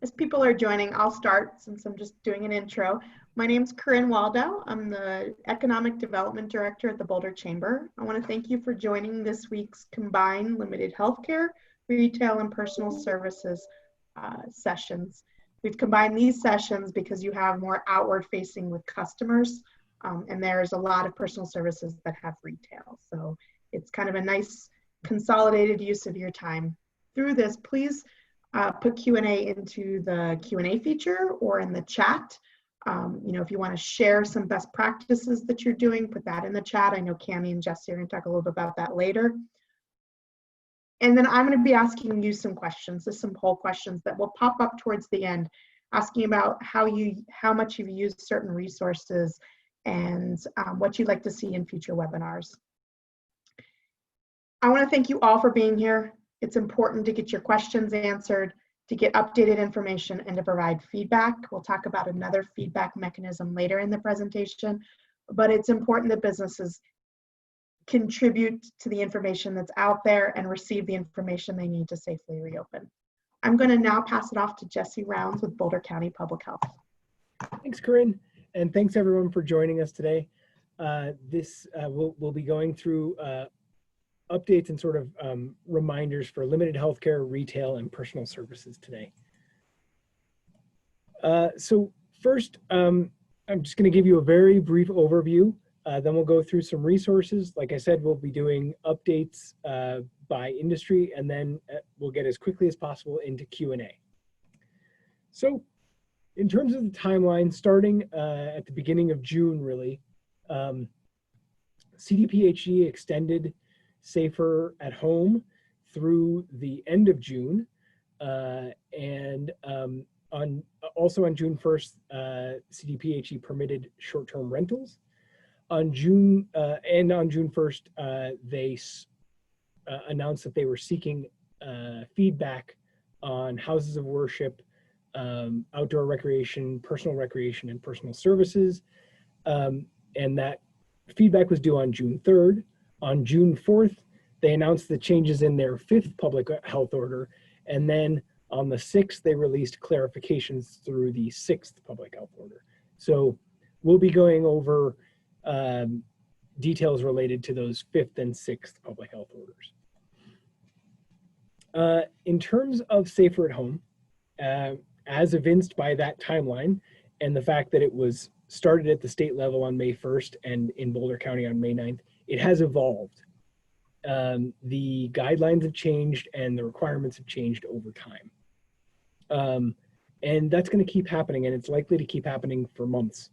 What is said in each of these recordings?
As people are joining, I'll start since I'm just doing an intro. My name's Corinne Waldo. I'm the Economic Development Director at the Boulder Chamber. I want to thank you for joining this week's combined limited healthcare, retail, and personal services sessions. We've combined these sessions because you have more outward facing with customers, and there's a lot of personal services that have retail. So it's kind of a nice consolidated use of your time. Through this, please put Q&A into the Q&A feature or in the chat. If you want to share some best practices that you're doing, put that in the chat. I know Cammie and Jesse are going to talk a little bit about that later. And then I'm going to be asking you some questions. There's some poll questions that will pop up towards the end, asking about how much you've used certain resources and what you'd like to see in future webinars. I want to thank you all for being here. It's important to get your questions answered, to get updated information, and to provide feedback. We'll talk about another feedback mechanism later in the presentation, but it's important that businesses contribute to the information that's out there and receive the information they need to safely reopen. I'm going to now pass it off to Jesse Rounds with Boulder County Public Health. Thanks, Corinne, and thanks everyone for joining us today. We'll be going through updates and sort of reminders for limited healthcare, retail, and personal services today. So first, I'm just going to give you a very brief overview. Then we'll go through some resources. Like I said, we'll be doing updates by industry, and then we'll get as quickly as possible into Q&A. So in terms of the timeline, starting at the beginning of June, really, CDPHE extended Safer at Home through the end of June, and also on June 1st, CDPHE permitted short-term rentals. On June 1st, they announced that they were seeking feedback on houses of worship, outdoor recreation, and personal services, and that feedback was due on June 3rd. On June 4th, they announced the changes in their 5th public health order, and then on the 6th, they released clarifications through the 6th public health order. So we'll be going over details related to those 5th and 6th public health orders. In terms of Safer at Home, as evinced by that timeline and the fact that it was started at the state level on May 1st and in Boulder County on May 9th, it has evolved. The guidelines have changed and the requirements have changed over time. And that's going to keep happening, and it's likely to keep happening for months.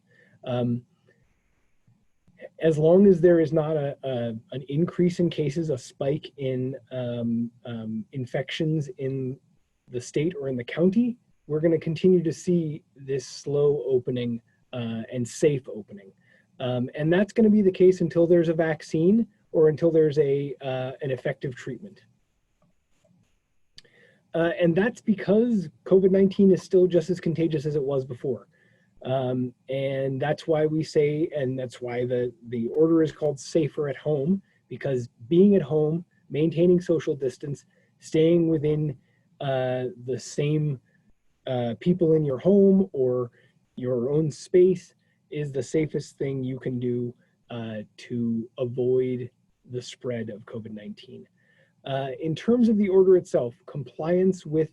As long as there is not an increase in cases, a spike in infections in the state or in the county, we're going to continue to see this slow opening and safe opening. And that's going to be the case until there's a vaccine or until there's an effective treatment. And that's because COVID-19 is still just as contagious as it was before. And that's why we say, and that's why the order is called Safer at Home, because being at home, maintaining social distance, staying within the same people in your home or your own space is the safest thing you can do to avoid the spread of COVID-19. In terms of the order itself, compliance with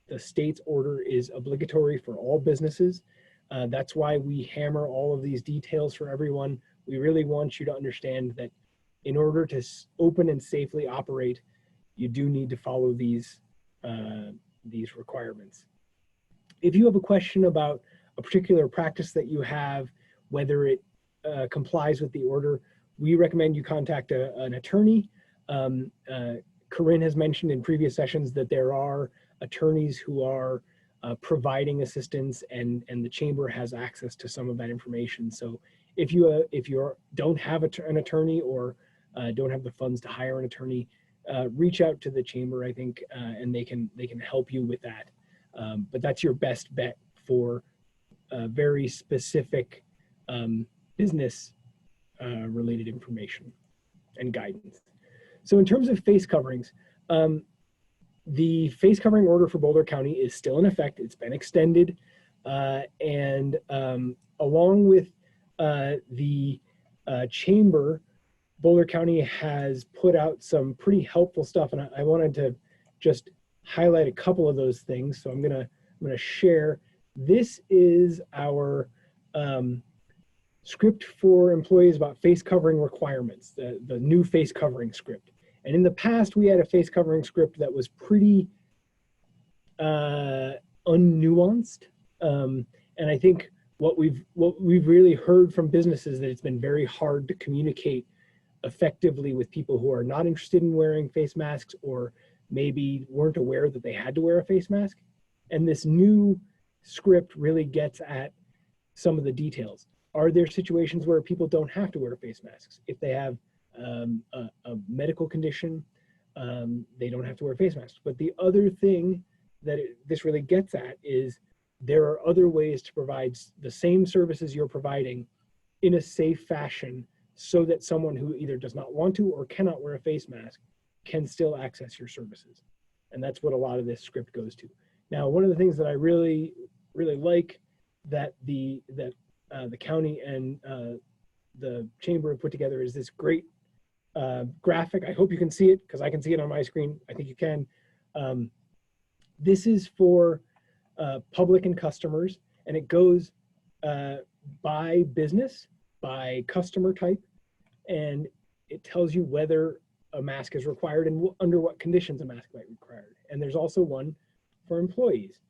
the state's order is obligatory for all businesses. That's why we hammer all of these details for everyone. We really want you to understand that in order to open and safely operate, you do need to follow these requirements. If you have a question about a particular practice that you have, whether it complies with the order, we recommend you contact an attorney. Corinne has mentioned in previous sessions that there are attorneys who are providing assistance, and the chamber has access to some of that information. So if you don't have an attorney or don't have the funds to hire an attorney, reach out to the chamber, I think, and they can help you with that. But that's your best bet for very specific business related information and guidance. So in terms of face coverings, the face covering order for Boulder County is still in effect. It's been extended, and along with the chamber, Boulder County has put out some pretty helpful stuff, and I wanted to just highlight a couple of those things. So I'm gonna share. This is our script for employees about face covering requirements, the new face covering script. And in the past, we had a face covering script that was pretty unnuanced. And I think what we've really heard from businesses that it's been very hard to communicate effectively with people who are not interested in wearing face masks or maybe weren't aware that they had to wear a face mask. And this new script really gets at some of the details. Are there situations where people don't have to wear face masks? If they have a medical condition, they don't have to wear face masks. But the other thing that this really gets at is there are other ways to provide the same services you're providing in a safe fashion so that someone who either does not want to or cannot wear a face mask can still access your services. And that's what a lot of this script goes to. Now, one of the things that I really like that the county and the chamber have put together is this great graphic. I hope you can see it because I can see it on my screen. I think you can. This is for public and customers, and it goes by business, by customer type, and it tells you whether a mask is required and under what conditions a mask might be required. And there's also one for employees.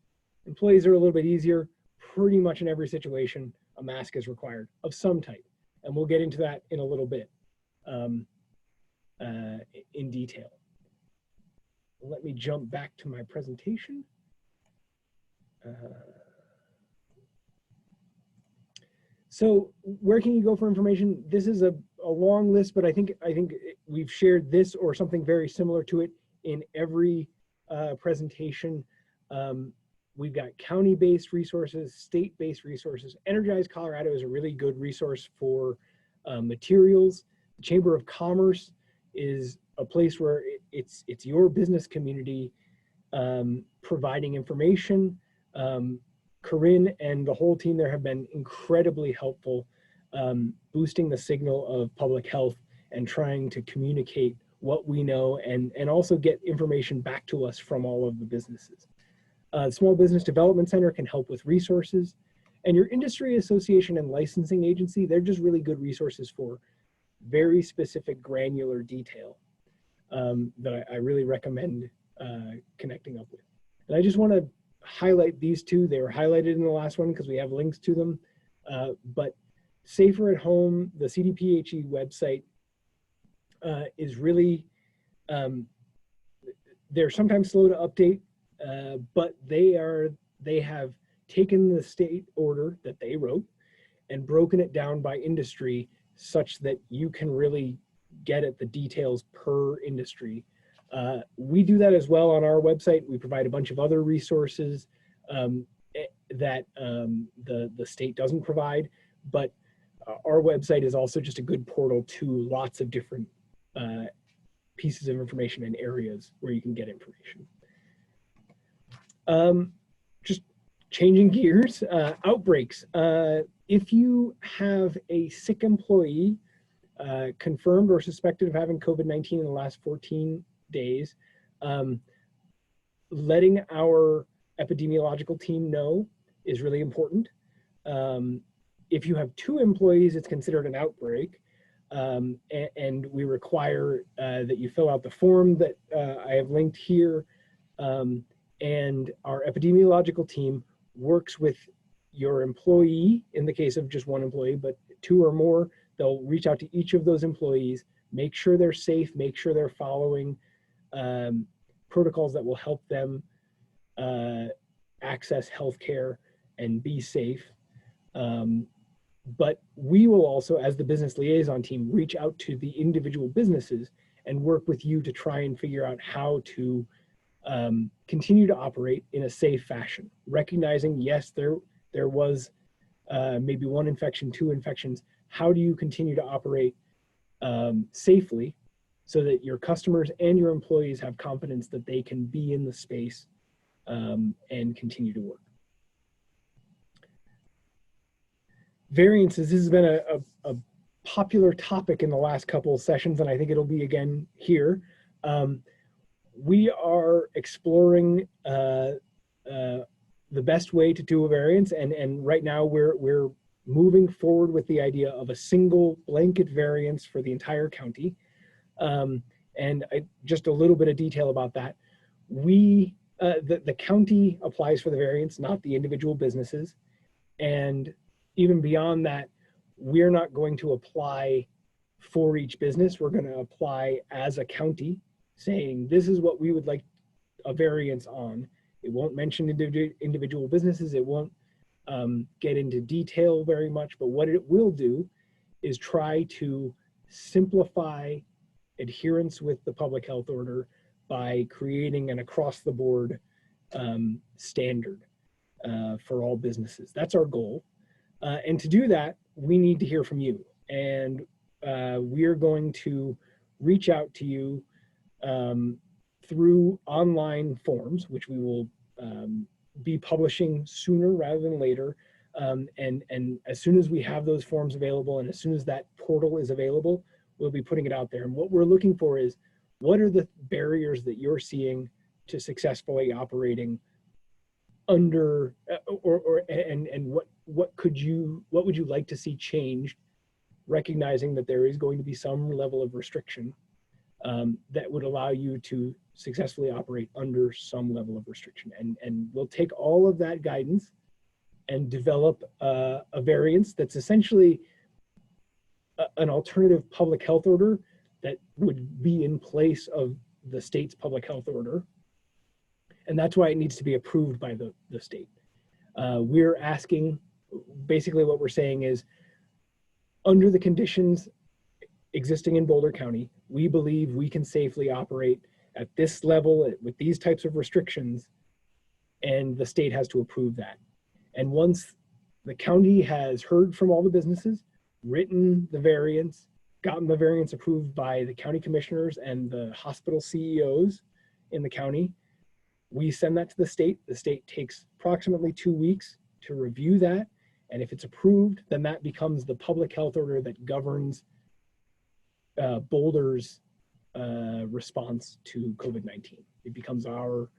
Employees are a little bit easier. Pretty much in every situation, a mask is required of some type. And we'll get into that in a little bit in detail. Let me jump back to my presentation. So where can you go for information? This is a long list, but I think we've shared this or something very similar to it in every presentation. We've got county-based resources, state-based resources. Energize Colorado is a really good resource for materials. The Chamber of Commerce is a place where it's your business community providing information. Corinne and the whole team there have been incredibly helpful, boosting the signal of public health and trying to communicate what we know and also get information back to us from all of the businesses. The Small Business Development Center can help with resources. And your industry association and licensing agency, they're just really good resources for very specific granular detail that I really recommend connecting up with. And I just want to highlight these two. They were highlighted in the last one because we have links to them. But Safer at Home, the CDPHE website is really, they're sometimes slow to update, but they have taken the state order that they wrote and broken it down by industry such that you can really get at the details per industry. We do that as well on our website. We provide a bunch of other resources that the state doesn't provide, but our website is also just a good portal to lots of different pieces of information and areas where you can get information. Just changing gears, outbreaks. If you have a sick employee confirmed or suspected of having COVID-19 in the last 14 days, letting our epidemiological team know is really important. If you have 2 employees, it's considered an outbreak, and we require that you fill out the form that I have linked here, and our epidemiological team works with your employee in the case of just 1 employee, but 2 or more. They'll reach out to each of those employees, make sure they're safe, make sure they're following protocols that will help them access healthcare and be safe. But we will also, as the business liaison team, reach out to the individual businesses and work with you to try and figure out how to continue to operate in a safe fashion, recognizing, yes, there was maybe 1 infection, 2 infections. How do you continue to operate safely so that your customers and your employees have confidence that they can be in the space and continue to work. Variances, this has been a popular topic in the last couple of sessions, and I think it'll be again here. We are exploring the best way to do a variance, and right now we're moving forward with the idea of a single blanket variance for the entire county. And just a little bit of detail about that. The county applies for the variance, not the individual businesses. And even beyond that, we're not going to apply for each business. We're going to apply as a county, saying this is what we would like a variance on. It won't mention individual businesses. It won't get into detail very much, but what it will do is try to simplify adherence with the public health order by creating an across-the-board standard for all businesses. That's our goal. And to do that, we need to hear from you. And we are going to reach out to you through online forms, which we will be publishing sooner rather than later. And as soon as we have those forms available, and as soon as that portal is available, we'll be putting it out there. And what we're looking for is, what are the barriers that you're seeing to successfully operating under, and what would you like to see changed, recognizing that there is going to be some level of restriction that would allow you to successfully operate under some level of restriction. And we'll take all of that guidance and develop a variance that's essentially an alternative public health order that would be in place of the state's public health order. And that's why it needs to be approved by the state. We're asking, basically what we're saying is, under the conditions existing in Boulder County, we believe we can safely operate at this level with these types of restrictions, and the state has to approve that. And once the county has heard from all the businesses, written the variance, gotten the variance approved by the county commissioners and the hospital CEOs in the county, we send that to the state. The state takes approximately 2 weeks to review that. And if it's approved, then that becomes the public health order that governs Boulder's response to COVID-19. It becomes our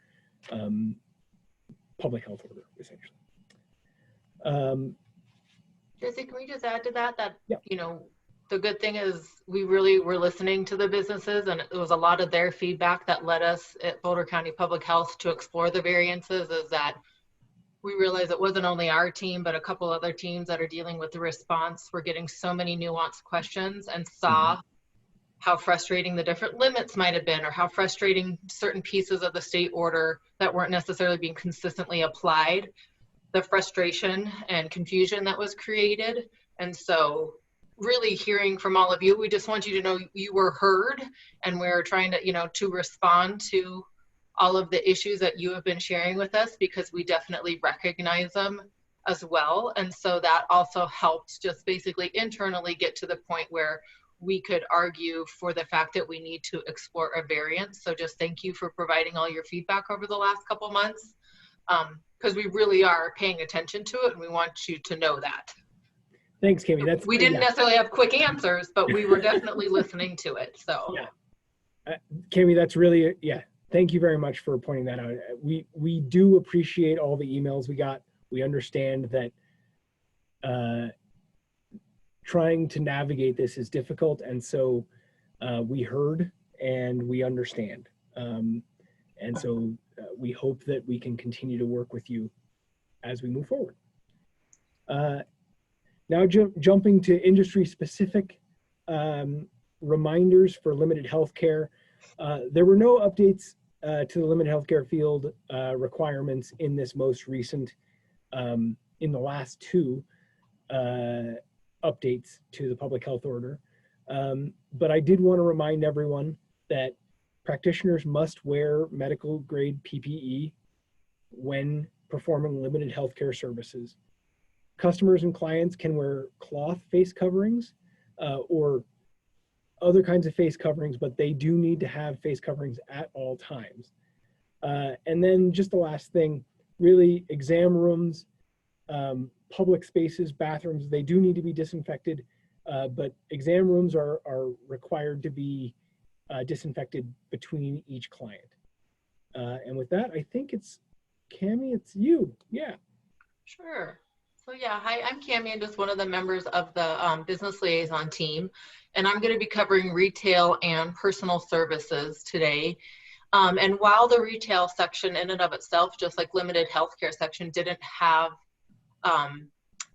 public health order, essentially. Jesse, can we just add to that, yeah. You know, the good thing is we really were listening to the businesses, and it was a lot of their feedback that led us at Boulder County Public Health to explore the variances, is that we realized it wasn't only our team, but a couple other teams that are dealing with the response were getting so many nuanced questions, and saw how frustrating the different limits might have been, or how frustrating certain pieces of the state order that weren't necessarily being consistently applied, the frustration and confusion that was created. And so really hearing from all of you, we just want you to know you were heard, and we're trying to, you know, to respond to all of the issues that you have been sharing with us, because we definitely recognize them as well. And so that also helped just basically internally get to the point where we could argue for the fact that we need to explore a variance. So just thank you for providing all your feedback over the last couple months, because we really are paying attention to it, and we want you to know that. Thanks, Kami. We didn't necessarily have quick answers, but we were definitely listening to it. So yeah, Kami, that's really, yeah. Thank you very much for pointing that out. We do appreciate all the emails we got. We understand that trying to navigate this is difficult, and so we heard and we understand. And so we hope that we can continue to work with you as we move forward. Now jumping to industry-specific reminders for limited healthcare. There were no updates to the limited healthcare field requirements in this most recent, in the last two updates to the public health order. But I did want to remind everyone that practitioners must wear medical grade PPE when performing limited healthcare services. Customers and clients can wear cloth face coverings or other kinds of face coverings, but they do need to have face coverings at all times. And then just the last thing, really exam rooms, public spaces, bathrooms, they do need to be disinfected, but exam rooms are required to be disinfected between each client. And with that, I think it's Cammie, it's you. Yeah. Sure. So yeah, hi, I'm Cammie. I'm just one of the members of the business liaison team, and I'm going to be covering retail and personal services today. And while the retail section in and of itself, just like limited healthcare section, didn't have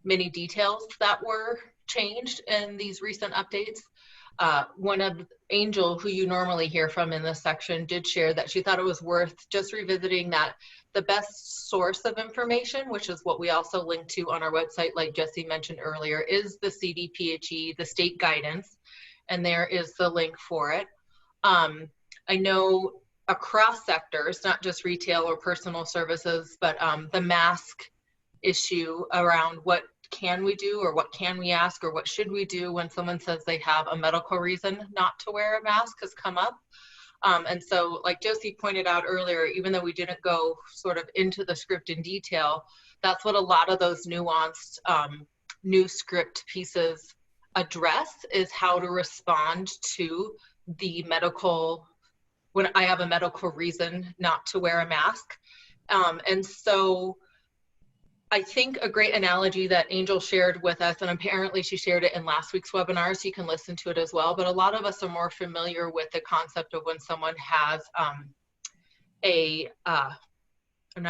many details that were changed in these recent updates, one of Angel, who you normally hear from in this section, did share that she thought it was worth just revisiting that the best source of information, which is what we also link to on our website, like Jesse mentioned earlier, is the CDPHE, the state guidance, and there is the link for it. I know across sectors, not just retail or personal services, but the mask issue around what can we do or what can we ask or what should we do when someone says they have a medical reason not to wear a mask has come up. And so like Josie pointed out earlier, even though we didn't go sort of into the script in detail, that's what a lot of those nuanced new script pieces address, is how to respond to the medical, when I have a medical reason not to wear a mask. And so I think a great analogy that Angel shared with us, and apparently she shared it in last week's webinar, so you can listen to it as well, but a lot of us are more familiar with the concept of when someone has now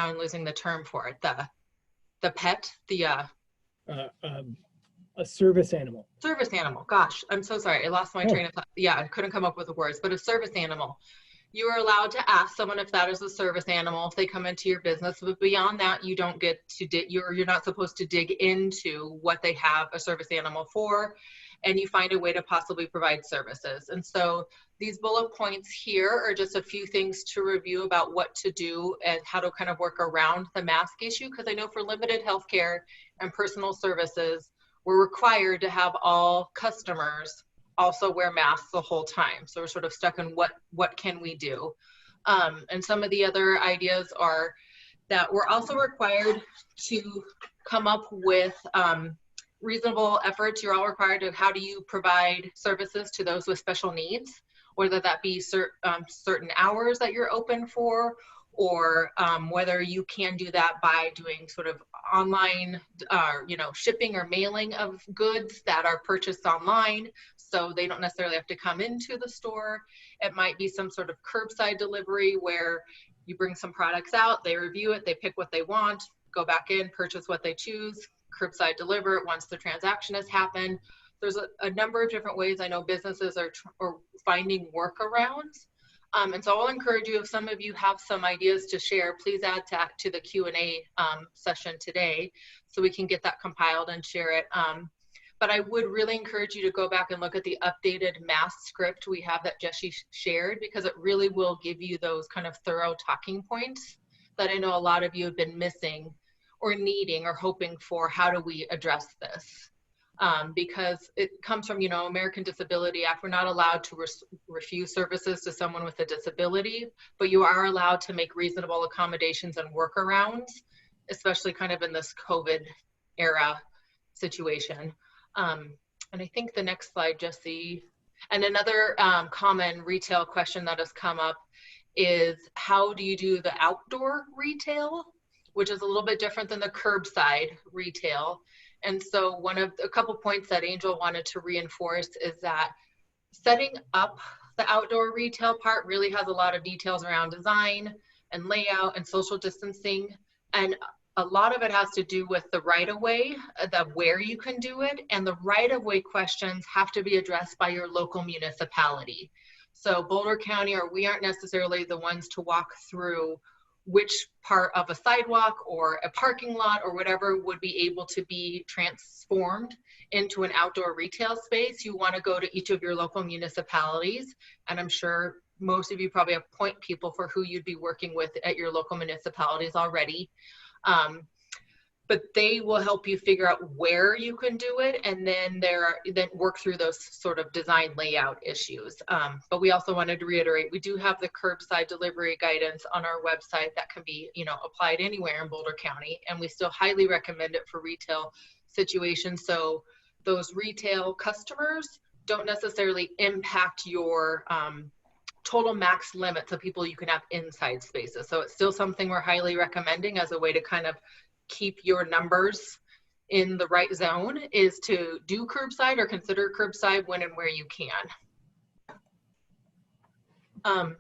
I'm losing the term for it, the pet, A service animal. Service animal, gosh, I'm so sorry, I lost my train of thought. Yeah, I couldn't come up with the words, but a service animal. You are allowed to ask someone if that is a service animal if they come into your business, but beyond that, you don't get to you're not supposed to dig into what they have a service animal for, and you find a way to possibly provide services. And so these bullet points here are just a few things to review about what to do and how to kind of work around the mask issue, because I know for limited healthcare and personal services, we're required to have all customers also wear masks the whole time. So we're sort of stuck in what can we do? And some of the other ideas are that we're also required to come up with reasonable efforts. You're all required to, how do you provide services to those with special needs, whether that be certain hours that you're open for, or whether you can do that by doing sort of online, shipping or mailing of goods that are purchased online, so they don't necessarily have to come into the store. It might be some sort of curbside delivery where you bring some products out, they review it, they pick what they want, go back in, purchase what they choose, curbside deliver it once the transaction has happened. There's a number of different ways I know businesses are finding workarounds. And so I'll encourage you, if some of you have some ideas to share, please add to the Q&A session today so we can get that compiled and share it. But I would really encourage you to go back and look at the updated mask script we have that Jesse shared, because it really will give you those kind of thorough talking points that I know a lot of you have been missing or needing or hoping for. How do we address this? Because it comes from, American Disability Act. We're not allowed to refuse services to someone with a disability, but you are allowed to make reasonable accommodations and workarounds, especially kind of in this COVID era situation. And I think the next slide, Jesse, and another common retail question that has come up is, how do you do the outdoor retail, which is a little bit different than the curbside retail. And so a couple points that Angel wanted to reinforce is that setting up the outdoor retail part really has a lot of details around design and layout and social distancing. And a lot of it has to do with the right-of-way, where you can do it, and the right-of-way questions have to be addressed by your local municipality. So Boulder County, we aren't necessarily the ones to walk through which part of a sidewalk or a parking lot or whatever would be able to be transformed into an outdoor retail space. You want to go to each of your local municipalities, and I'm sure most of you probably have point people for who you'd be working with at your local municipalities already. but they will help you figure out where you can do it, and then work through those sort of design layout issues. But we also wanted to reiterate, we do have the curbside delivery guidance on our website that can be, applied anywhere in Boulder County, and we still highly recommend it for retail situations. So those retail customers don't necessarily impact your total max limits of people you can have inside spaces. So it's still something we're highly recommending as a way to kind of keep your numbers in the right zone, is to do curbside or consider curbside when and where you can.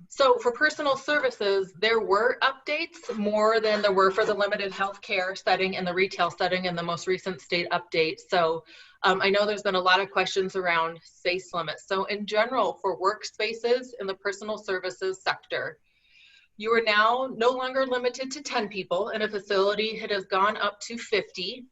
So for personal services, there were updates more than there were for the limited healthcare setting and the retail setting in the most recent state update. So I know there's been a lot of questions around space limits. So in general, for workspaces in the personal services sector, you are now no longer limited to 10 people in a facility. It has gone up to 50,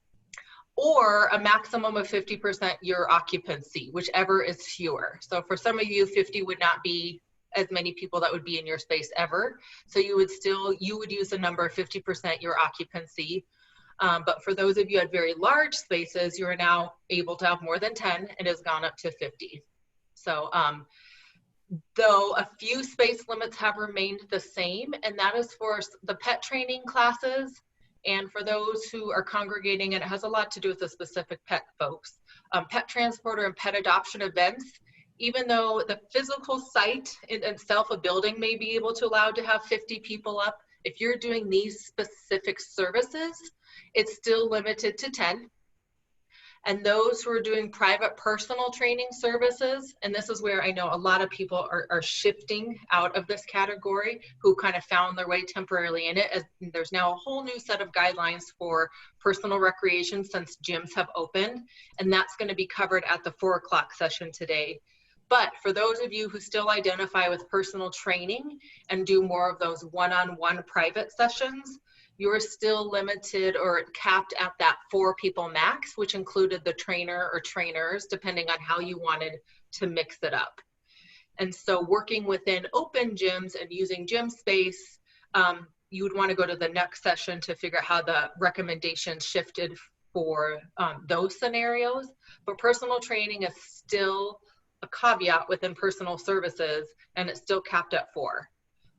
or a maximum of 50% your occupancy, whichever is fewer. So for some of you, 50 would not be as many people that would be in your space ever. So you would use the number 50% your occupancy. But for those of you at very large spaces, you are now able to have more than 10. It has gone up to 50. So though a few space limits have remained the same, and that is for the pet training classes and for those who are congregating, and it has a lot to do with the specific pet folks, pet transporter and pet adoption events. Even though the physical site in itself, a building may be able to allow to have 50 people up, if you're doing these specific services, it's still limited to 10. And those who are doing private personal training services, and this is where I know a lot of people are shifting out of this category, who kind of found their way temporarily in it, as there's now a whole new set of guidelines for personal recreation since gyms have opened, and that's going to be covered at the 4 o'clock session today. But for those of you who still identify with personal training and do more of those one-on-one private sessions, you are still limited or capped at that 4 people max, which included the trainer or trainers, depending on how you wanted to mix it up. And so working within open gyms and using gym space, you would want to go to the next session to figure out how the recommendations shifted for those scenarios. But personal training is still a caveat within personal services, and it's still capped at 4.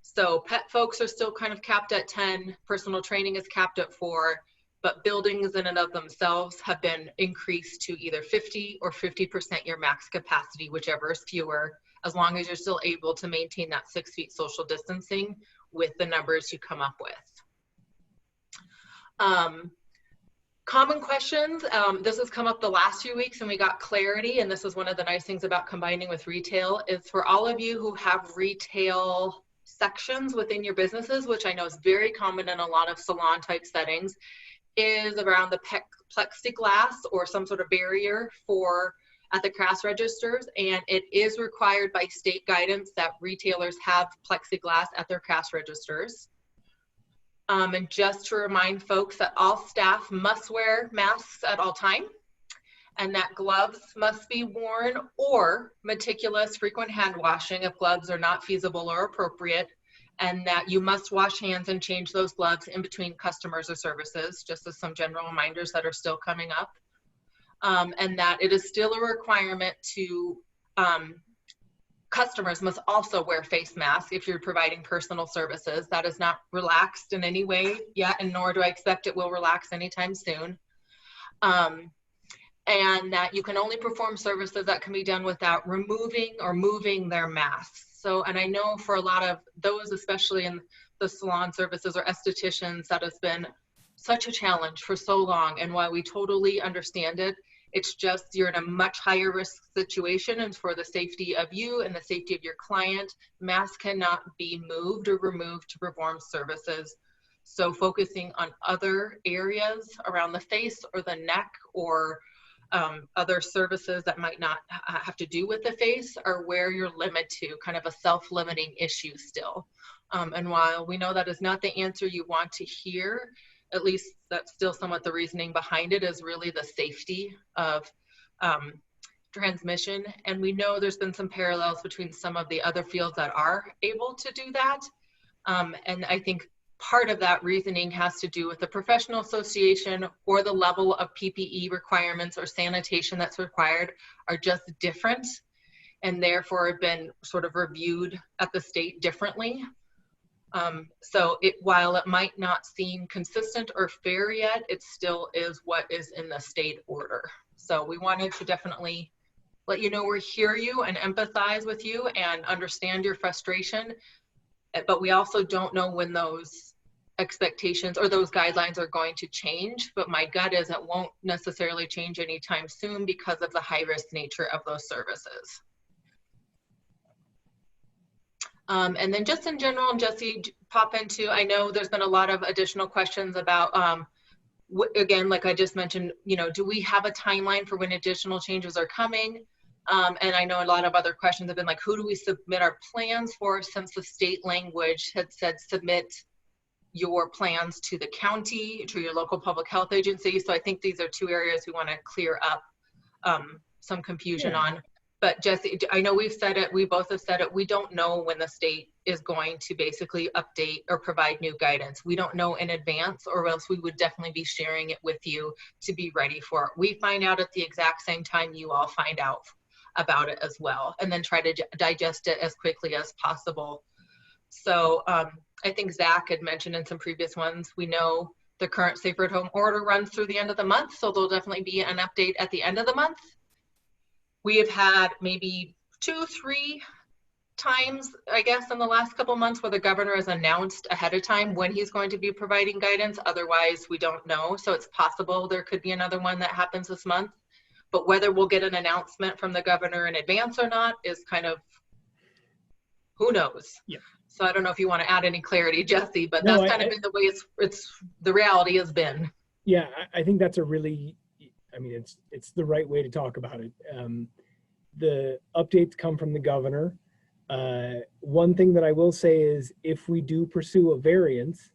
So pet folks are still kind of capped at 10, personal training is capped at 4, but buildings in and of themselves have been increased to either 50 or 50% your max capacity, whichever is fewer, as long as you're still able to maintain that 6 feet social distancing with the numbers you come up with. Common questions, this has come up the last few weeks and we got clarity, and this is one of the nice things about combining with retail, is for all of you who have retail sections within your businesses, which I know is very common in a lot of salon type settings, is around the plexiglass or some sort of barrier at the cash registers, and it is required by state guidance that retailers have plexiglass at their cash registers. And just to remind folks that all staff must wear masks at all time, and that gloves must be worn, or meticulous frequent hand washing if gloves are not feasible or appropriate, and that you must wash hands and change those gloves in between customers or services, just as some general reminders that are still coming up. And that it is still a requirement to, customers must also wear face masks if you're providing personal services. That is not relaxed in any way yet, and nor do I expect it will relax anytime soon. And that you can only perform services that can be done without removing or moving their masks. So, and I know for a lot of those, especially in the salon services or estheticians, that has been such a challenge for so long. And while we totally understand it, it's just you're in a much higher risk situation, and for the safety of you and the safety of your client, masks cannot be moved or removed to perform services. So focusing on other areas around the face or the neck, or other services that might not have to do with the face, are where you're limited to, kind of a self-limiting issue still. And while we know that is not the answer you want to hear, at least that's still somewhat the reasoning behind it, is really the safety of transmission. And we know there's been some parallels between some of the other fields that are able to do that. And I think part of that reasoning has to do with the professional association or the level of PPE requirements or sanitation that's required are just different, and therefore have been sort of reviewed at the state differently. So while it might not seem consistent or fair yet, it still is what is in the state order. So we wanted to definitely let you know we hear you and empathize with you and understand your frustration, but we also don't know when those expectations or those guidelines are going to change. But my gut is it won't necessarily change anytime soon because of the high risk nature of those services. And then just in general, and Jesse, pop into, I know there's been a lot of additional questions about, again, like I just mentioned, you know, do we have a timeline for when additional changes are coming? And I know a lot of other questions have been like, who do we submit our plans for, since the state language had said submit your plans to the county, to your local public health agency. So I think these are two areas we want to clear up some confusion on. But Jesse, I know we've said it, we both have said it, we don't know when the state is going to basically update or provide new guidance. We don't know in advance, or else we would definitely be sharing it with you to be ready for it. We find out at the exact same time you all find out about it as well, and then try to digest it as quickly as possible. So I think Zach had mentioned in some previous ones, we know the current Safer at Home order runs through the end of the month, so there'll definitely be an update at the end of the month. We have had maybe 2-3 times, I guess, in the last couple months where the governor has announced ahead of time when he's going to be providing guidance. Otherwise, we don't know. So it's possible there could be another one that happens this month. But whether we'll get an announcement from the governor in advance or not is kind of, who knows? Yeah. So I don't know if you want to add any clarity, Jesse, but no, that's kind of been the way it's the reality has been. Yeah, I think that's a really, I mean, it's the right way to talk about it. The updates come from the governor. One thing that I will say is if we do pursue a variance,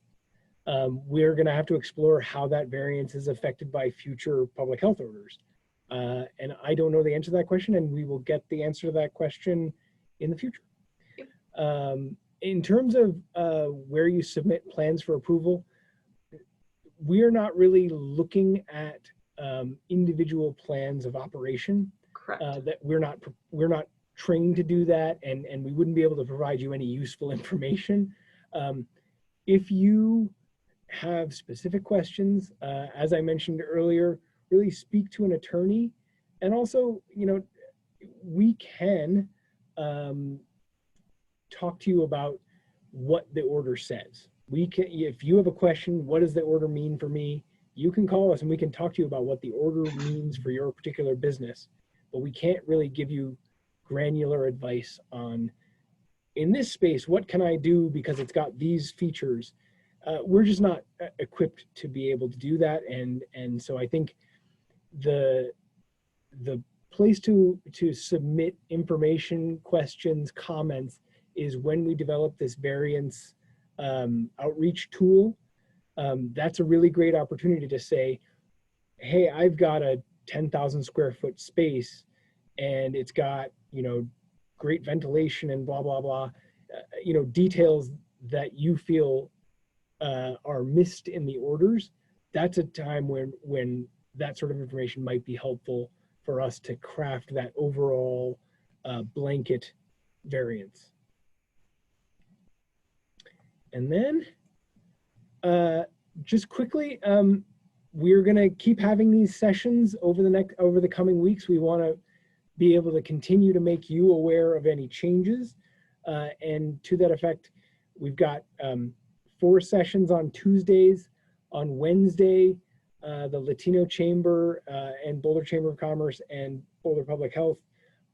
we're going to have to explore how that variance is affected by future public health orders. And I don't know the answer to that question, and we will get the answer to that question in the future. In terms of where you submit plans for approval, we're not really looking at individual plans of operation. Correct. That we're not trained to do that, and we wouldn't be able to provide you any useful information. If you have specific questions, as I mentioned earlier, really speak to an attorney, and also, you know, we can talk to you about what the order says. We can, if you have a question, what does the order mean for me? You can call us and we can talk to you about what the order means for your particular business, but we can't really give you granular advice on, in this space, what can I do because it's got these features. We're just not equipped to be able to do that, and so I think the place to submit information, questions, comments is when we develop this variance outreach tool. That's a really great opportunity to say, hey, I've got a 10,000 square foot space and it's got, you know, great ventilation and blah, blah, blah, you know, details that you feel are missed in the orders. That's a time when that sort of information might be helpful for us to craft that overall blanket variance. And then just quickly, we're going to keep having these sessions over the coming weeks. We want to be able to continue to make you aware of any changes. And to that effect, we've got 4 sessions on Tuesdays. On Wednesday, the Latino Chamber and Boulder Chamber of Commerce and Boulder Public Health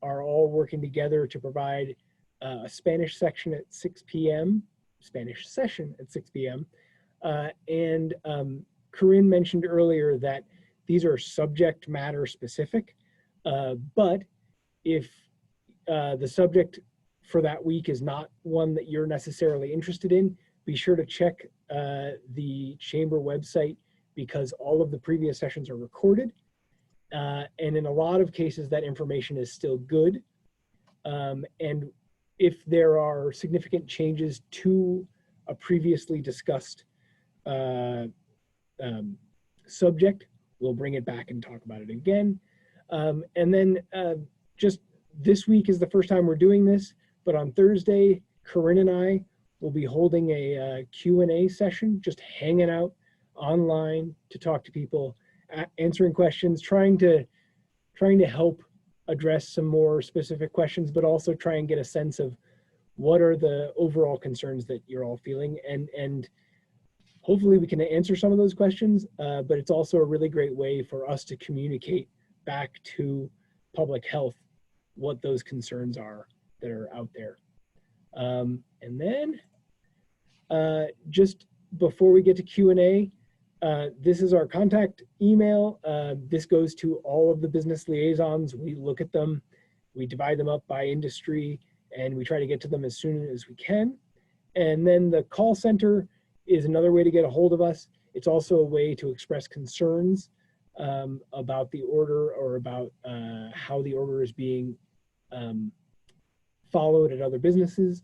are all working together to provide a Spanish section at 6 p.m. Spanish session at 6 p.m. And Corinne mentioned earlier that these are subject matter specific, but if the subject for that week is not one that you're necessarily interested in, be sure to check the chamber website, because all of the previous sessions are recorded. And in a lot of cases, that information is still good. And if there are significant changes to a previously discussed subject, we'll bring it back and talk about it again. And then just this week is the first time we're doing this, but on Thursday, Corinne and I will be holding a Q&A session, just hanging out online to talk to people, answering questions, trying to help address some more specific questions, but also try and get a sense of what are the overall concerns that you're all feeling, and hopefully we can answer some of those questions, but it's also a really great way for us to communicate back to public health what those concerns are that are out there. And then just before we get to Q&A, this is our contact email. This goes to all of the business liaisons. We look at them, we divide them up by industry, and we try to get to them as soon as we can. And then the call center is another way to get a hold of us. It's also a way to express concerns about the order, or about how the order is being followed at other businesses.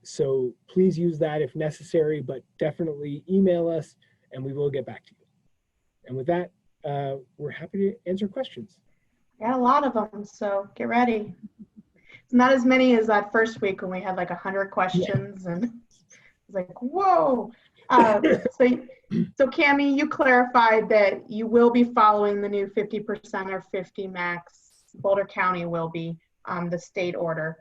So please use that if necessary, but definitely email us and we will get back to you. And with that, we're happy to answer questions. Got a lot of them, so get ready. It's not as many as that first week when we had like 100 questions, and it's like, whoa. So Cami, you clarified that you will be following the new 50% or 50 max. Boulder County will be the state order.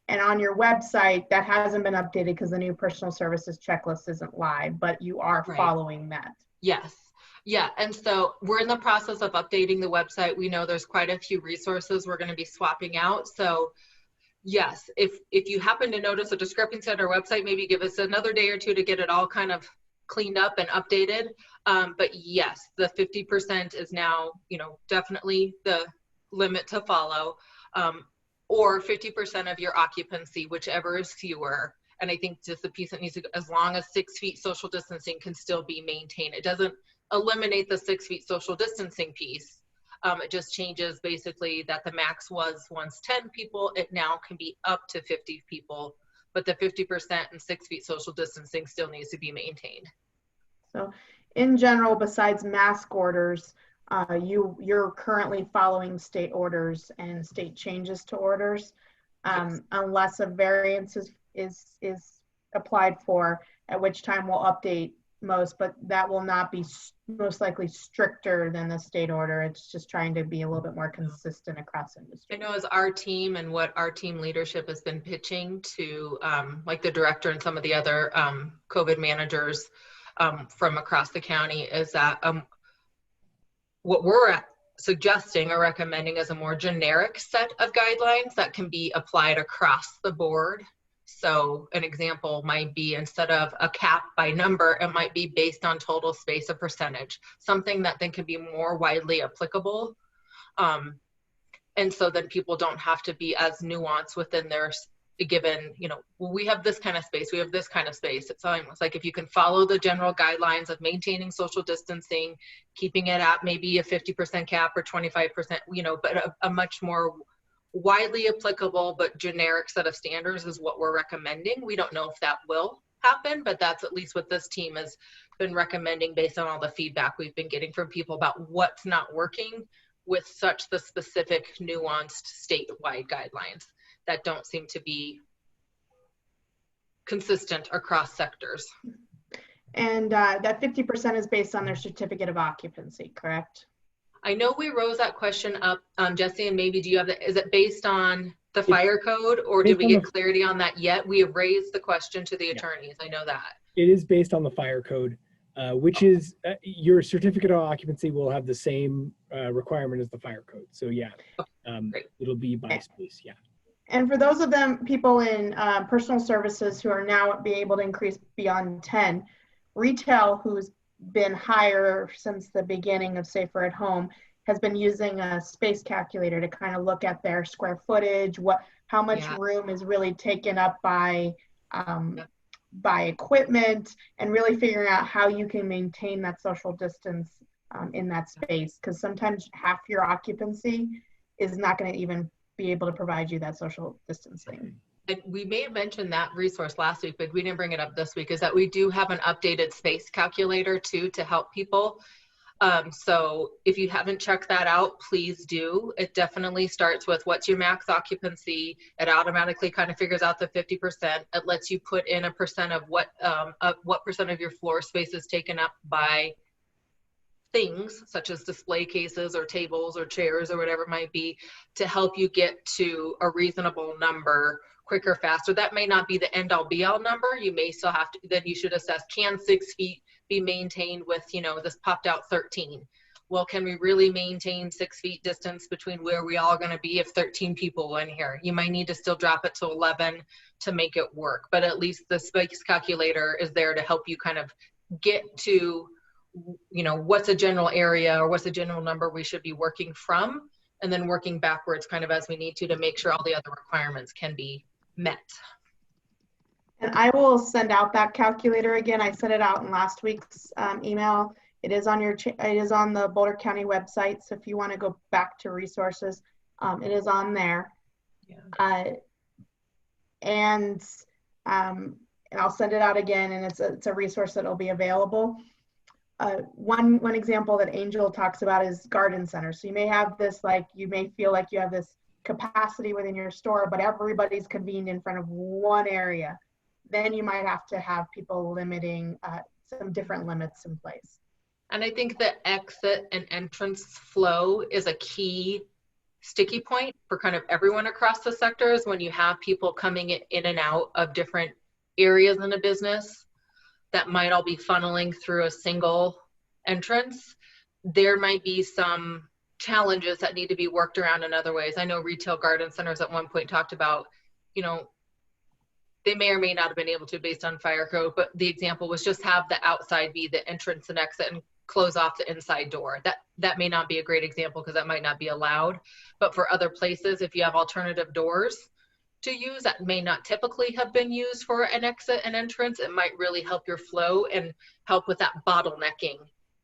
And on your website, that hasn't been updated because the new personal services checklist isn't live, but you are following that. Yes. Yeah. And so we're in the process of updating the website. We know there's quite a few resources we're going to be swapping out. So yes, if you happen to notice a discrepancy on our website, maybe give us another day or two to get it all kind of cleaned up and updated. But yes, the 50% is now, definitely the limit to follow. Or 50% of your occupancy, whichever is fewer. And I think just the piece that needs to, as long as 6 feet social distancing can still be maintained. It doesn't eliminate the 6 feet social distancing piece. It just changes basically that the max was once 10 people, it now can be up to 50 people, but the 50% and 6 feet social distancing still needs to be maintained. So in general, besides mask orders, you're currently following state orders and state changes to orders, Yes. Unless a variance is applied for, at which time we'll update most, but that will not be most likely stricter than the state order. It's just trying to be a little bit more consistent across industry. I know as our team and what our team leadership has been pitching to like the director and some of the other COVID managers from across the county is that what we're suggesting or recommending is a more generic set of guidelines that can be applied across the board. So an example might be, instead of a cap by number, it might be based on total space, a percentage, something that then can be more widely applicable. And so then people don't have to be as nuanced within their given, well, we have this kind of space, we have this kind of space. It's almost like if you can follow the general guidelines of maintaining social distancing, keeping it at maybe a 50% cap or 25%, but a much more widely applicable but generic set of standards is what we're recommending. We don't know if that will happen, but that's at least what this team has been recommending based on all the feedback we've been getting from people about what's not working with such the specific nuanced statewide guidelines that don't seem to be consistent across sectors. And that 50% is based on their certificate of occupancy, correct? I know we rose that question up, Jesse, and maybe do you have is it based on the fire code, or did we get clarity on that yet? We have raised the question to the attorneys. I know that. It is based on the fire code, which is your certificate of occupancy will have the same requirement as the fire code. So yeah, it'll be by space, yeah. And for those of them, people in personal services who are now being able to increase beyond 10, retail, who's been higher since the beginning of Safer at Home, has been using a space calculator to kind of look at their square footage, how much room is really taken up by equipment, and really figuring out how you can maintain that social distance in that space. Because sometimes half your occupancy is not going to even be able to provide you that social distancing. And we may have mentioned that resource last week, but we didn't bring it up this week, is that we do have an updated space calculator too to help people. So if you haven't checked that out, please do. It definitely starts with what's your max occupancy. It automatically kind of figures out the 50%. It lets you put in a percent of what percent of your floor space is taken up by things such as display cases or tables or chairs or whatever it might be, to help you get to a reasonable number quicker, faster. That may not be the end all be all number. You may still have to, then you should assess, can 6 feet be maintained with, you know, this popped out 13? Well, can we really maintain 6 feet distance between where we all going to be if 13 people in here? You might need to still drop it to 11 to make it work, but at least the space calculator is there to help you kind of get to, you know, what's a general area or what's a general number we should be working from, and then working backwards kind of as we need to make sure all the other requirements can be met. And I will send out that calculator again. I sent it out in last week's email. It is on it is on the Boulder County website. So if you want to go back to resources, it is on there. Yeah. And I'll send it out again, and it's a resource that will be available. One example that Angel talks about is garden centers. So you may have this, like, you may feel like you have this capacity within your store, but everybody's convened in front of one area. Then you might have to have people limiting some different limits in place. And I think the exit and entrance flow is a key sticky point for kind of everyone across the sectors. When you have people coming in and out of different areas in a business that might all be funneling through a single entrance, there might be some challenges that need to be worked around in other ways. I know retail garden centers at one point talked about, you know, they may or may not have been able to based on fire code, but the example was just have the outside be the entrance and exit and close off the inside door. That may not be a great example because that might not be allowed, but for other places, if you have alternative doors to use that may not typically have been used for an exit and entrance, it might really help your flow and help with that bottlenecking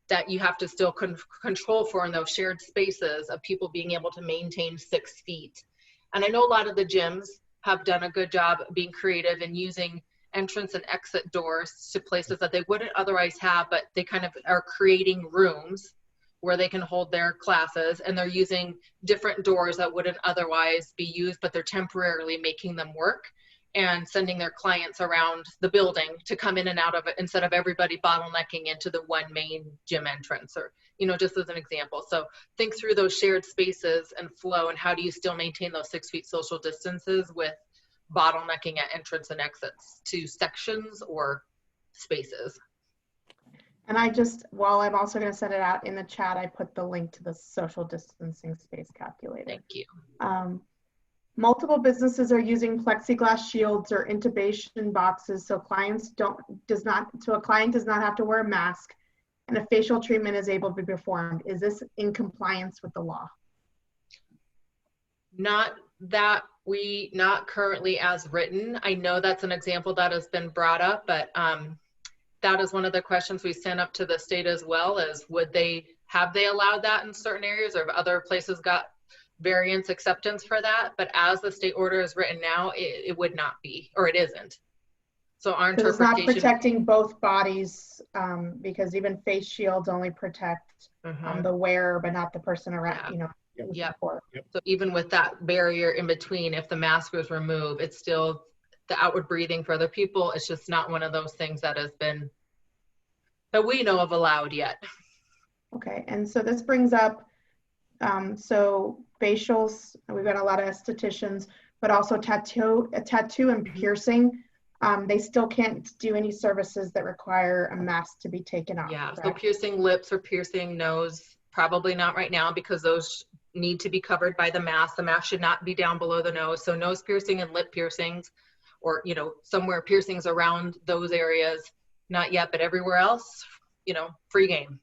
that you have to still control for in those shared spaces of people being able to maintain 6 feet. And I know a lot of the gyms have done a good job being creative and using entrance and exit doors to places that they wouldn't otherwise have, but they kind of are creating rooms where they can hold their classes, and they're using different doors that wouldn't otherwise be used, but they're temporarily making them work and sending their clients around the building to come in and out of it instead of everybody bottlenecking into the one main gym entrance, or, you know, just as an example. So think through those shared spaces and flow, and how do you still maintain those 6 feet social distances with bottlenecking at entrance and exits to sections or spaces. And while I'm also going to send it out in the chat, I put the link to the social distancing space calculator. Thank you. Multiple businesses are using plexiglass shields or intubation boxes, so a client does not have to wear a mask, and a facial treatment is able to be performed. Is this in compliance with the law? Not currently as written. I know that's an example that has been brought up, but that is one of the questions we sent up to the state as well, is have they allowed that in certain areas, or have other places got variance acceptance for that? But as the state order is written now, it would not be, or it isn't. So our interpretation, it's not protecting both bodies, because even face shields only protect the wearer, but not the person around. Yeah. You know. Yep. So even with that barrier in between, if the mask was removed, it's still the outward breathing for other people. It's just not one of those things that we know of allowed yet. Okay, and so this brings up, so facials, we've got a lot of estheticians, but also tattoo and piercing. They still can't do any services that require a mask to be taken off. Yeah, correct? So piercing lips or piercing nose, probably not right now, because those need to be covered by the mask. The mask should not be down below the nose. So nose piercing and lip piercings, or, you know, somewhere piercings around those areas, not yet, but everywhere else, you know, free game.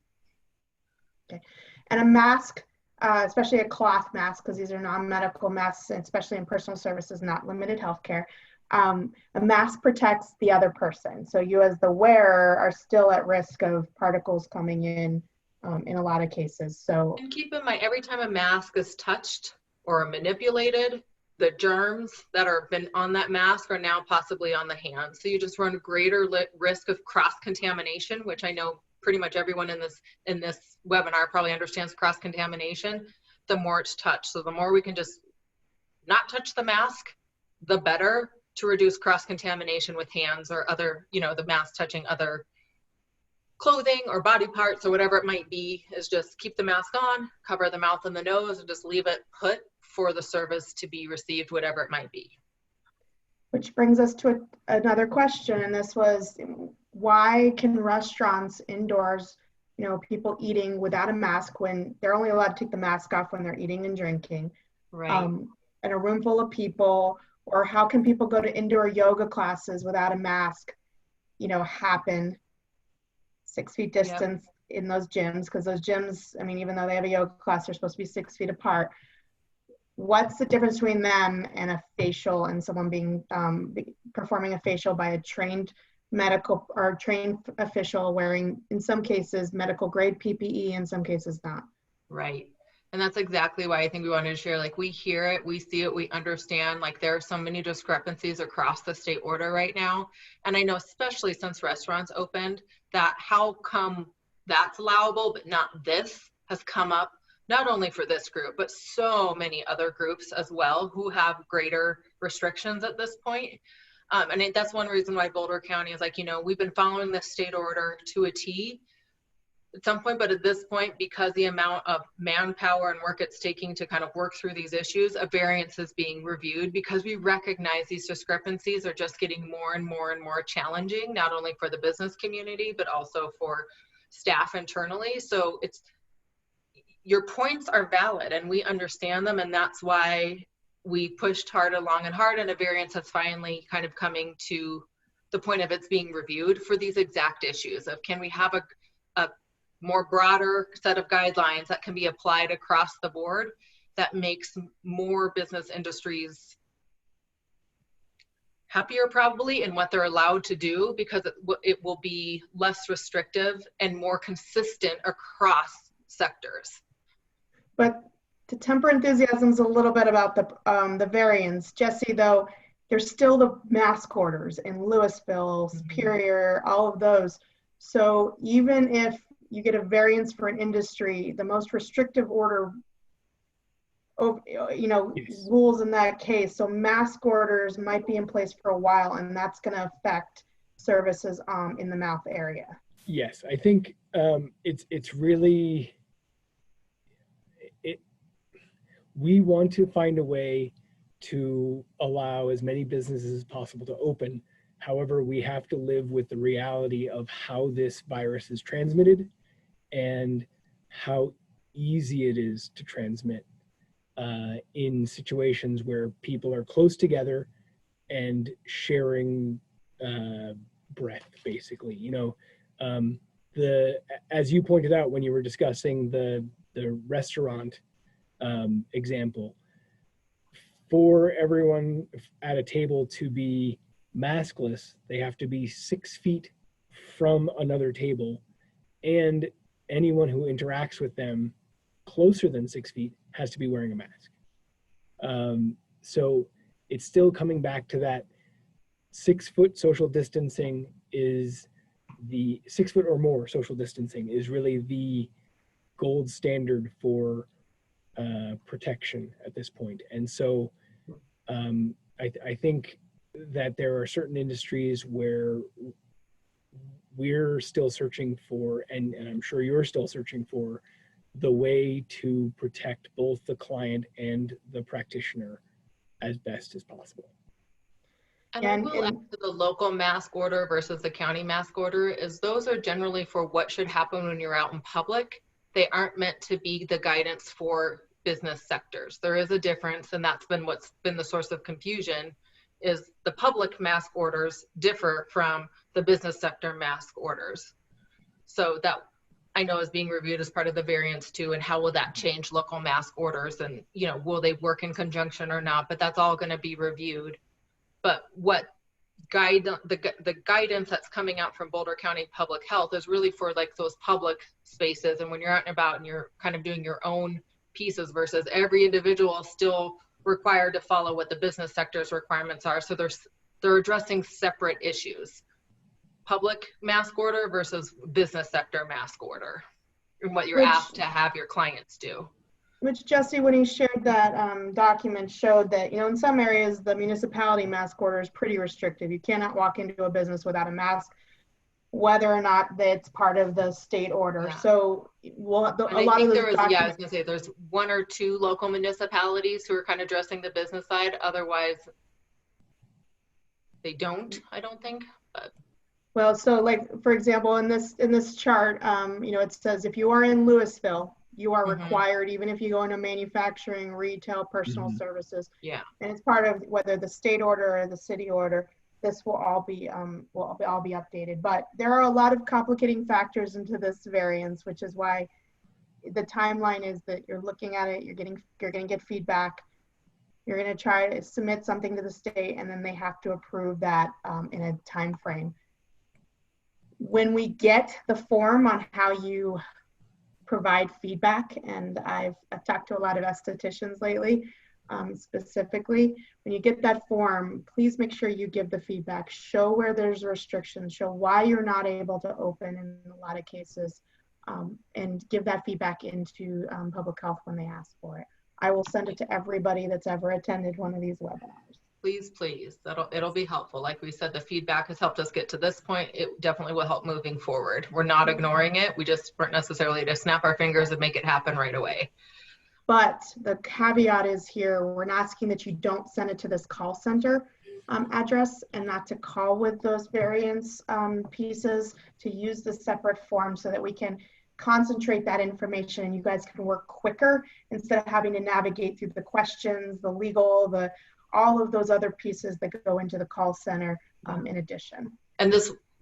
Okay. And a mask, especially a cloth mask, because these are non-medical masks, especially in personal services, not limited healthcare. A mask protects the other person. So you as the wearer are still at risk of particles coming in a lot of cases. So, and keep in mind, every time a mask is touched or manipulated, the germs that are been on that mask are now possibly on the hands. So you just run greater risk of cross-contamination, which I know pretty much everyone in this webinar probably understands cross-contamination, the more it's touched. So the more we can just not touch the mask, the better, to reduce cross-contamination with hands or other, the mask touching other clothing or body parts or whatever it might be. Is just keep the mask on, cover the mouth and the nose, and just leave it put for the service to be received, whatever it might be. Which brings us to another question, and this was, why can restaurants indoors, people eating without a mask when they're only allowed to take the mask off when they're eating and drinking, right? In a room full of people? Or how can people go to indoor yoga classes without a mask, happen 6 feet distance in those gyms? Because those gyms, even though they have a yoga class, they're supposed to be 6 feet apart. What's the difference between them and a facial and someone being performing a facial by a trained medical or trained official wearing, in some cases, medical grade PPE, in some cases not? Right. And that's exactly why I think we wanted to share, we hear it, we see it, we understand, there are so many discrepancies across the state order right now. And I know, especially since restaurants opened, that how come that's allowable, but not this, has come up, not only for this group, but so many other groups as well who have greater restrictions at this point. And that's one reason why Boulder County is we've been following this state order to a T at some point, but at this point, because the amount of manpower and work it's taking to kind of work through these issues, a variance is being reviewed, because we recognize these discrepancies are just getting more and more and more challenging, not only for the business community, but also for staff internally. So your points are valid and we understand them, and that's why we pushed hard along and hard, and a variance has finally kind of coming to the point of it's being reviewed for these exact issues of, can we have a more broader set of guidelines that can be applied across the board that makes more business industries happier probably in what they're allowed to do, because it will be less restrictive and more consistent across sectors. But to temper enthusiasms a little bit about the variance, Jesse, though, there's still the mask orders in Louisville, Superior, all of those. So even if you get a variance for an industry, the most restrictive order, rules in that case. So mask orders might be in place for a while, and that's going to affect services in the mouth area. Yes, I think it's really, we want to find a way to allow as many businesses as possible to open. However, we have to live with the reality of how this virus is transmitted and how easy it is to transmit in situations where people are close together and sharing breath, basically. As you pointed out when you were discussing the restaurant example, for everyone at a table to be maskless, they have to be 6 feet from another table, and anyone who interacts with them closer than 6 feet has to be wearing a mask. So it's still coming back to that 6 foot social distancing is the 6 foot or more social distancing is really the gold standard for protection at this point. And so I think that there are certain industries where we're still searching for, and I'm sure you're still searching for, the way to protect both the client and the practitioner as best as possible. And I will add to the local mask order versus the county mask order is those are generally for what should happen when you're out in public. They aren't meant to be the guidance for business sectors. There is a difference, and that's been what's been the source of confusion, is the public mask orders differ from the business sector mask orders. So that I know is being reviewed as part of the variance too, and how will that change local mask orders, and will they work in conjunction or not, but that's all going to be reviewed. But what the guidance that's coming out from Boulder County Public Health is really for those public spaces, and when you're out and about and you're kind of doing your own pieces versus every individual still required to follow what the business sector's requirements are. So they're addressing separate issues. Public mask order versus business sector mask order, and what you're asked to have your clients do. Which Jesse, when he shared that document, showed that, in some areas, the municipality mask order is pretty restrictive. You cannot walk into a business without a mask, whether or not that's part of the state order. Yeah. So I was going to say there's 1 or 2 local municipalities who are kind of addressing the business side. Otherwise, they don't, I don't think. But. Well, so like, for example, in this chart, it says if you are in Louisville, you are required, even if you go into manufacturing, retail, personal services. Yeah. And it's part of whether the state order or the city order, this will all be updated. But there are a lot of complicating factors into this variance, which is why the timeline is that you're looking at it, you're going to get feedback, you're going to try to submit something to the state, and then they have to approve that in a time frame. When we get the form on how you provide feedback, and I've talked to a lot of estheticians lately, specifically, when you get that form, please make sure you give the feedback, show where there's restrictions, show why you're not able to open in a lot of cases, and give that feedback into public health when they ask for it. I will send it to everybody that's ever attended one of these webinars. Please. It'll be helpful. Like we said, the feedback has helped us get to this point. It definitely will help moving forward. We're not ignoring it. We just weren't necessarily to snap our fingers and make it happen right away. But the caveat is here, we're not asking that you don't send it to this call center address, and not to call with those variance pieces, to use the separate form so that we can concentrate that information and you guys can work quicker instead of having to navigate through the questions, the legal, all of those other pieces that go into the call center in addition. And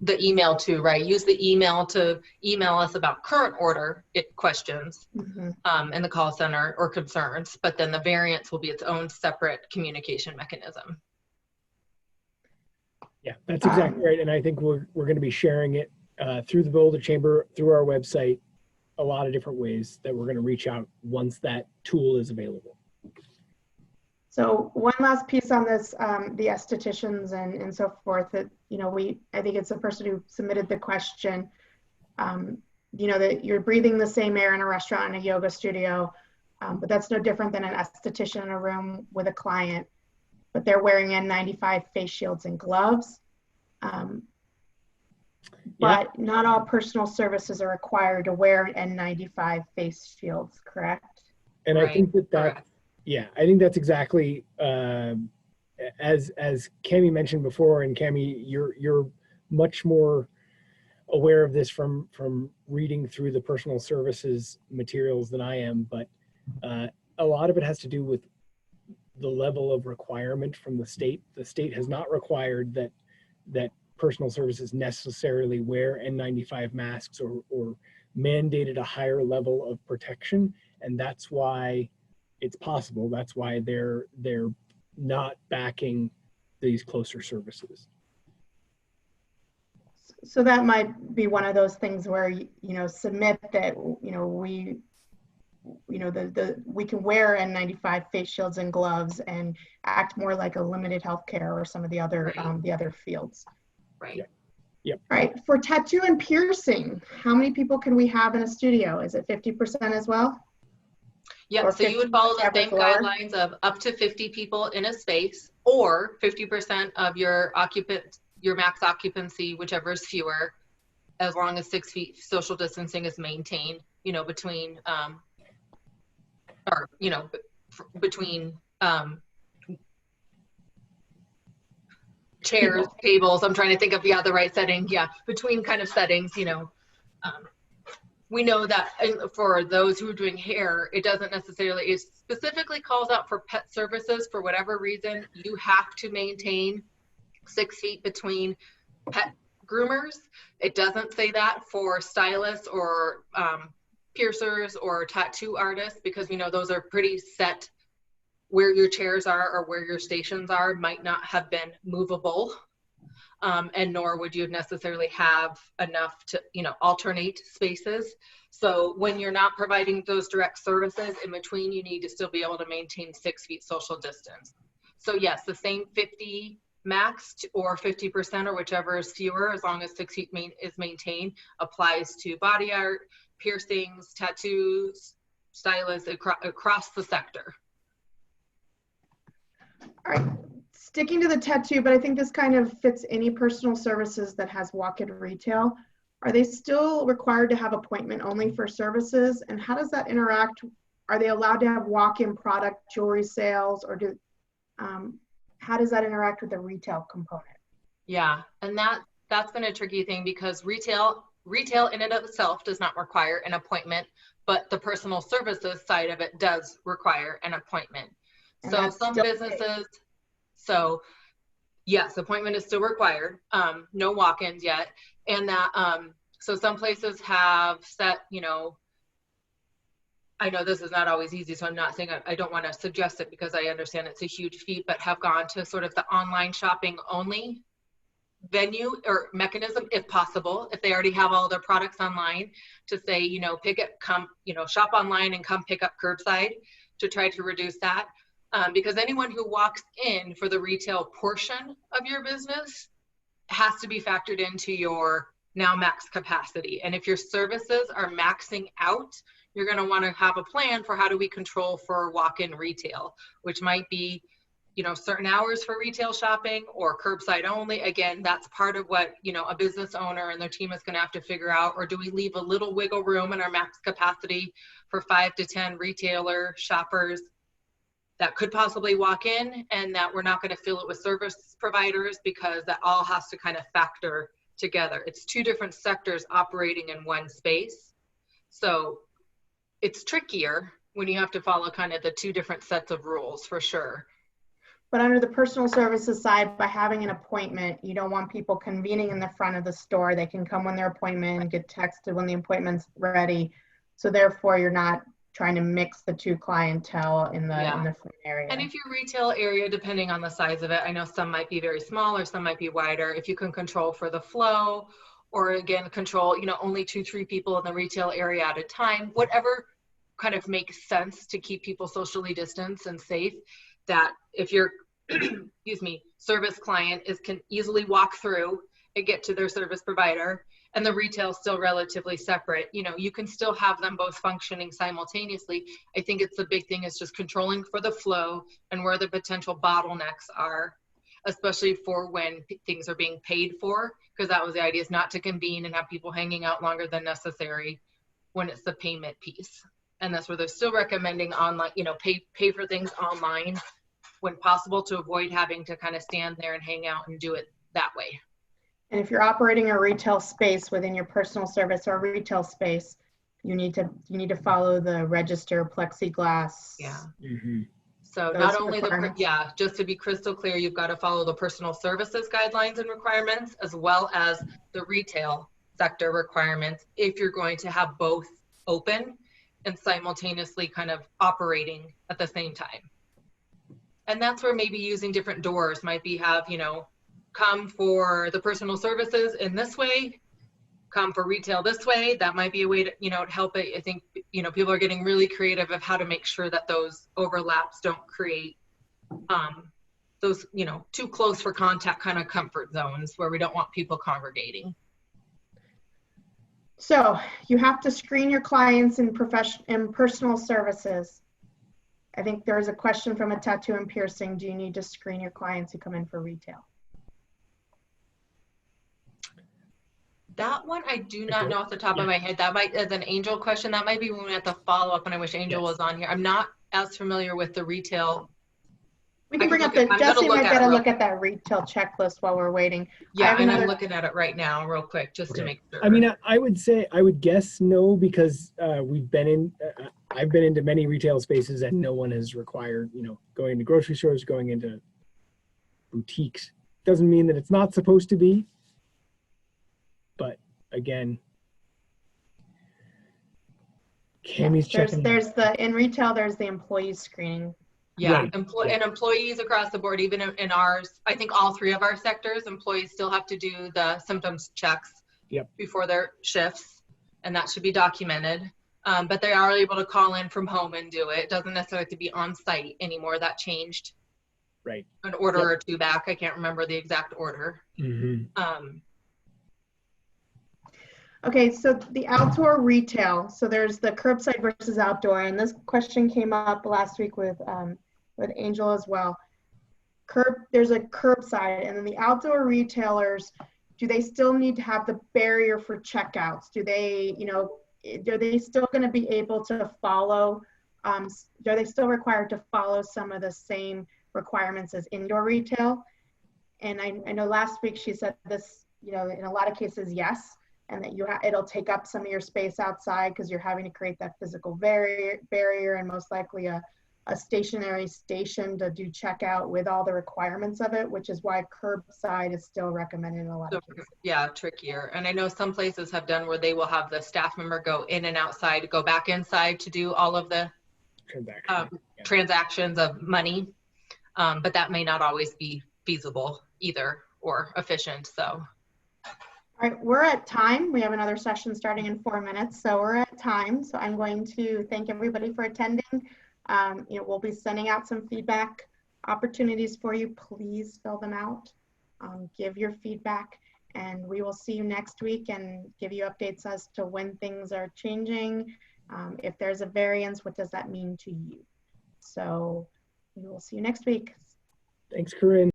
the email too, right? Use the email to email us about current order questions in the call center or concerns, but then the variance will be its own separate communication mechanism. Yeah, that's exactly right. And I think we're going to be sharing it through the Boulder Chamber, through our website, a lot of different ways that we're going to reach out once that tool is available. So one last piece on this, the estheticians and so forth, that, I think it's the person who submitted the question, that you're breathing the same air in a restaurant and a yoga studio, but that's no different than an esthetician in a room with a client, but they're wearing N95 face shields and gloves. But not all personal services are required to wear N95 face shields, correct? And right. I think that yeah, I think that's exactly as Cami mentioned before, and Cami, you're much more aware of this from reading through the personal services materials than I am, but a lot of it has to do with the level of requirement from the state. The state has not required that personal services necessarily wear N95 masks or mandated a higher level of protection, and that's why it's possible. That's why they're not backing these closer services. So that might be one of those things where, submit that, we can wear N95 face shields and gloves and act more like a limited healthcare or some of the other fields. Right. Yeah. Yep. Right. For tattoo and piercing, how many people can we have in a studio? Is it 50% as well? Yeah, so you would follow the same guidelines of up to 50 people in a space, or 50% of your max occupancy, whichever is fewer, as long as 6 feet social distancing is maintained, between chairs, tables. I'm trying to think of the right setting. Yeah, between kind of settings, we know that for those who are doing hair, it specifically calls out for pet services. For whatever reason, you have to maintain 6 feet between pet groomers. It doesn't say that for stylists or piercers or tattoo artists, because we know those are pretty set. Where your chairs are or where your stations are might not have been movable. and nor would you necessarily have enough to, alternate spaces. So when you're not providing those direct services in between, you need to still be able to maintain 6 feet social distance. So yes, the same 50 max or 50% or whichever is fewer, as long as 6 feet is maintained, applies to body art, piercings, tattoos, stylists across the sector. All right, sticking to the tattoo, but I think this kind of fits any personal services that has walk-in retail. Are they still required to have appointment only for services? And how does that interact? Are they allowed to have walk-in product jewelry sales, or how does that interact with the retail component? Yeah, and that's been a tricky thing, because retail in and of itself does not require an appointment, but the personal services side of it does require an appointment. And so some businesses, so yes, appointment is still required, no walk-ins yet. And that, so some places have set, I know this is not always easy, so I'm not saying, I don't want to suggest it because I understand it's a huge feat, but have gone to sort of the online shopping only venue or mechanism, if possible, if they already have all their products online, to say, shop online and come pick up curbside, to try to reduce that. Because anyone who walks in for the retail portion of your business has to be factored into your now max capacity. And if your services are maxing out, you're going to want to have a plan for how do we control for walk-in retail, which might be, certain hours for retail shopping or curbside only. Again, that's part of what, a business owner and their team is going to have to figure out. Or do we leave a little wiggle room in our max capacity for 5 to 10 retailer shoppers that could possibly walk in, and that we're not going to fill it with service providers, because that all has to kind of factor together. It's 2 different sectors operating in one space. So it's trickier when you have to follow kind of the 2 different sets of rules, for sure. But under the personal services side, by having an appointment, you don't want people convening in the front of the store. They can come when their appointment and get texted when the appointment's ready. So therefore, you're not trying to mix the 2 clientele in the front area. And if your retail area, depending on the size of it, I know some might be very small or some might be wider. If you can control for the flow, or again, control, only 2-3 people in the retail area at a time, whatever kind of makes sense to keep people socially distanced and safe, that if your service client can easily walk through and get to their service provider, and the retail still relatively separate, you can still have them both functioning simultaneously. I think it's the big thing is just controlling for the flow and where the potential bottlenecks are, especially for when things are being paid for, because that was the idea, is not to convene and have people hanging out longer than necessary when it's the payment piece. And that's where they're still recommending online, pay for things online when possible, to avoid having to kind of stand there and hang out and do it that way. And if you're operating a retail space within your personal service or retail space, you need to follow the register plexiglass. Yeah. Mm-hmm. So not only just to be crystal clear, you've got to follow the personal services guidelines and requirements, as well as the retail sector requirements, if you're going to have both open and simultaneously kind of operating at the same time. And that's where maybe using different doors might be, come for the personal services in this way, come for retail this way. That might be a way to, to help it. I think, people are getting really creative of how to make sure that those overlaps don't create those, too close for contact kind of comfort zones where we don't want people congregating. So you have to screen your clients in personal services. I think there's a question from a tattoo and piercing. Do you need to screen your clients who come in for retail? That one I do not know off the top of my head. That might, as an Angel question, that might be when we have to follow up, and I wish Angel was on here. I'm not as familiar with the retail. We can bring up Jesse might get a look at that retail checklist while we're waiting. Yeah, and I'm looking at it right now real quick just to make sure. I mean, I would guess no, because I've been into many retail spaces and no one has required, going to grocery stores, going into boutiques. Doesn't mean that it's not supposed to be. But again, Cammy's checking. In retail, there's the employee screening. Yeah, Right. and employees across the board, even in ours, I think all three of our sectors, employees still have to do the symptoms checks before their shifts, and that should be documented. But they are able to call in from home and do it. It doesn't necessarily have to be on site anymore. That changed an order or two back. I can't remember the exact order. Okay, so the outdoor retail. So there's the curbside versus outdoor, and this question came up last week with Angel as well. There's a curbside, and then the outdoor retailers. Do they still need to have the barrier for checkouts? Do they, are they still going to be able to follow? Are they still required to follow some of the same requirements as indoor retail? And I know last week she said this, in a lot of cases, yes. And that it'll take up some of your space outside because you're having to create that physical barrier and most likely a stationary station to do checkout with all the requirements of it, which is why curbside is still recommended in a lot of cases. Yeah, trickier. And I know some places have done where they will have the staff member go in and outside, go back inside to do all of the transactions of money. But that may not always be feasible either or efficient. So. All right, we're at time. We have another session starting in 4 minutes, so we're at time. So I'm going to thank everybody for attending. We'll be sending out some feedback opportunities for you. Please fill them out, give your feedback, and we will see you next week and give you updates as to when things are changing. If there's a variance, what does that mean to you? So we will see you next week. Thanks, Corinne.